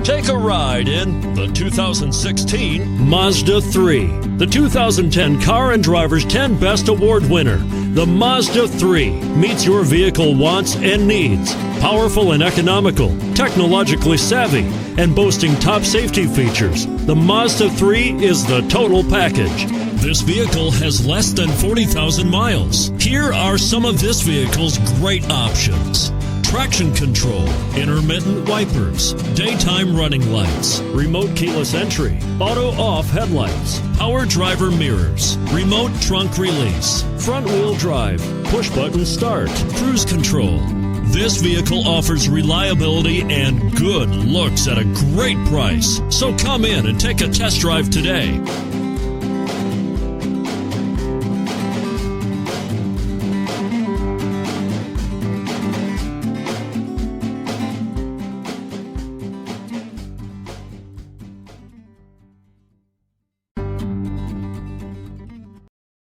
Take a ride in the 2016 Mazda 3. The 2010 Car and Driver's 10 Best Award winner. The Mazda 3 meets your vehicle wants and needs. Powerful and economical, technologically savvy, and boasting top safety features. The Mazda 3 is the total package. This vehicle has less than 40,000 miles. Here are some of this vehicle's great options: traction control, intermittent wipers, daytime running lights, remote keyless entry, auto off headlights, power driver mirrors, remote trunk release, front wheel drive, push button start, cruise control. This vehicle offers reliability and good looks at a great price. So come in and take a test drive today.